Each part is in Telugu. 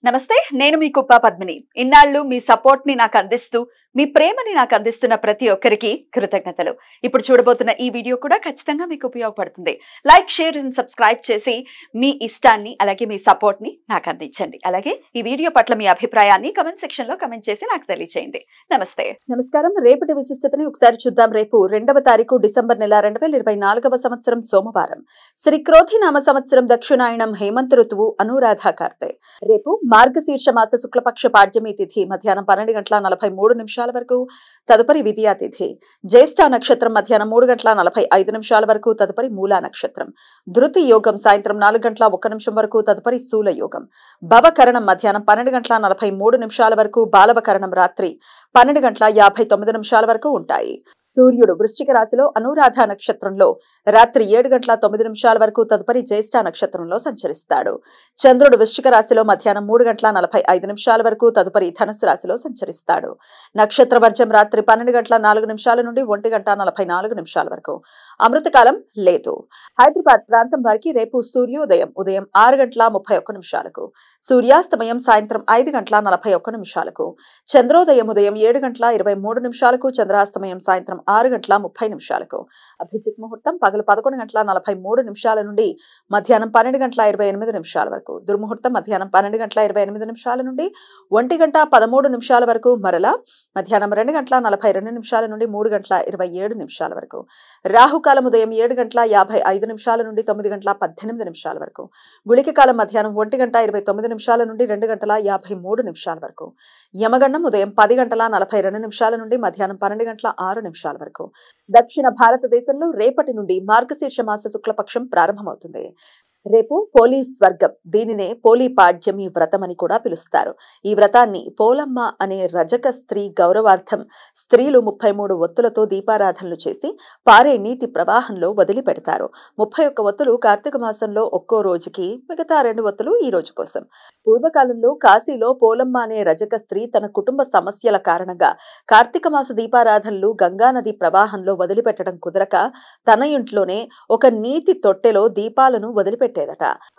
నమస్తే నేను మీ కుప్ప పద్మిని ఇన్నాళ్ళు మీ సపోర్ట్ ని నాకు అందిస్తూ మీ ప్రేమని నాకు అందిస్తున్న ప్రతి ఒక్కరికి కృతజ్ఞతలు ఇప్పుడు చూడబోతున్న ఈ వీడియో కూడా ఖచ్చితంగా మీకు ఉపయోగపడుతుంది లైక్ షేర్ అండ్ సబ్స్క్రైబ్ చేసి మీ ఇష్టాన్ని అలాగే మీ సపోర్ట్ ని నాకు అందించండి అలాగే ఈ వీడియో పట్ల మీ అభిప్రాయాన్ని కామెంట్ సెక్షన్ లో కామెంట్ చేసి నాకు తెలియజేయండి నమస్తే నమస్కారం రేపటి విశిష్టతని ఒకసారి చూద్దాం రేపు 2వ తారీఖు డిసెంబర్ నెల 2024వ సంవత్సరం సోమవారం శ్రీ క్రోధి నామ సంవత్సరం దక్షిణాయనం హేమంత ఋతువు అనురాధ కార్తె రేపు మార్గశీర్ష మాస శుక్లపక్ష పాడ్యమి తిథి మధ్యాహ్నం 12:43 వరకు తదుపరి విద్యా తిథి జ్యేష్ఠ నక్షత్రం మధ్యాహ్నం 3:45 వరకు తదుపరి మూలా నక్షత్రం ధృతి యోగం సాయంత్రం 4:01 వరకు తదుపరి శూల యోగం భవకరణం మధ్యాహ్నం 12:43 వరకు బాలవకరణం రాత్రి 12:59 వరకు ఉంటాయి సూర్యుడు వృశ్చిక రాశిలో అనురాధ నక్షత్రంలో రాత్రి 7:09 వరకు తదుపరి జ్యేష్ఠ నక్షత్రంలో సంచరిస్తాడు చంద్రుడు వృశ్చిక రాశిలో మధ్యాహ్నం 3:45 వరకు తదుపరి ధనుసు రాశిలో సంచరిస్తాడు నక్షత్ర వర్జం రాత్రి 12:04 నుండి 1:44 వరకు అమృతకాలం లేదు హైదరాబాద్ ప్రాంతం వారికి రేపు సూర్యోదయం ఉదయం 6:31 సూర్యాస్తమయం సాయంత్రం 5:41 చంద్రోదయం ఉదయం 7:23 చంద్రాస్తమయం సాయంత్రం 6:30 అభిజిత్ ముహూర్తం పగలు 11:43 నుండి మధ్యాహ్నం 12:28 వరకు దుర్ముహూర్తం మధ్యాహ్నం 12:28 నుండి 1:13 వరకు మరలా మధ్యాహ్నం 2:42 నుండి 3:27 వరకు రాహుకాలం ఉదయం 7:55 నుండి 9:18 వరకు గుళిక కాలం మధ్యాహ్నం 1:29 నుండి 2:53 వరకు యమగండం ఉదయం 10:42 నుండి మధ్యాహ్నం 12:06 వరకు దక్షిణ భారతదేశంలో రేపటి నుండి మార్గశీర్ష మాస శుక్లపక్షం ప్రారంభమవుతుంది రేపు పోలీస్ వర్గం దీనినే పోలీ పాడ్యమి వ్రతం అని కూడా పిలుస్తారు ఈ వ్రతాన్ని పోలమ్మ అనే రజక స్త్రీ గౌరవార్థం స్త్రీలు 33 ఒత్తులతో దీపారాధనలు చేసి పారే నీటి ప్రవాహంలో వదిలిపెడతారు 31 ఒత్తులు కార్తీక మాసంలో ఒక్కో రోజుకి మిగతా 2 ఒత్తులు ఈ రోజు కోసం పూర్వకాలంలో కాశీలో పోలమ్మ అనే రజక స్త్రీ తన కుటుంబ సమస్యల కారణంగా కార్తీక మాస దీపారాధనలు గంగానది ప్రవాహంలో వదిలిపెట్టడం కుదరక తన ఇంట్లోనే ఒక నీటి తొట్టెలో దీపాలను వదిలిపెట్టారు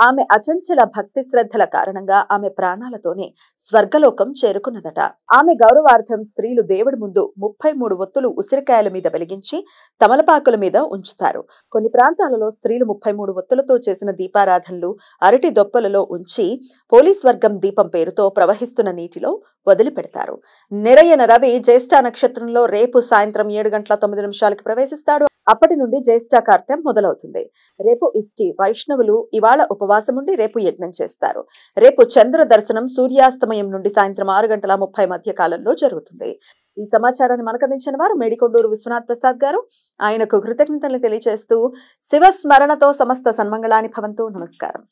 ఆమె అచంచల భక్తి శ్రద్ధల కారణంగా ఆమె ప్రాణాలతోనే స్వర్గలోకం చేరుకున్నదట ఆమె గౌరవార్థం స్త్రీలు దేవుడి ముందు 33 ఒత్తులు ఉసిరికాయల మీద వెలిగించి తమలపాకుల మీద ఉంచుతారు కొన్ని ప్రాంతాలలో స్త్రీలు 33 ఒత్తులతో చేసిన దీపారాధనలు అరటి దొప్పలలో ఉంచి పోలీస్ వర్గం దీపం పేరుతో ప్రవహిస్తున్న నీటిలో వదిలిపెడతారు నిరయన రవి జ్యేష్ఠ నక్షత్రంలో రేపు సాయంత్రం 7:09 ప్రవేశిస్తాడు అప్పటి నుండి జ్యేష్ఠ కార్తెం మొదలవుతుంది రేపు ఇష్టి వైష్ణవులు ఇవాళ ఉపవాసం ఉండి రేపు యజ్ఞం చేస్తారు రేపు చంద్ర దర్శనం సూర్యాస్తమయం నుండి సాయంత్రం 6:30 మధ్య కాలంలో జరుగుతుంది ఈ సమాచారాన్ని మనకు అందించిన వారు మేడికొండూరు విశ్వనాథ్ ప్రసాద్ గారు ఆయనకు కృతజ్ఞతలు తెలియజేస్తూ శివ స్మరణతో సమస్త సన్మంగళాని భవంతు నమస్కారం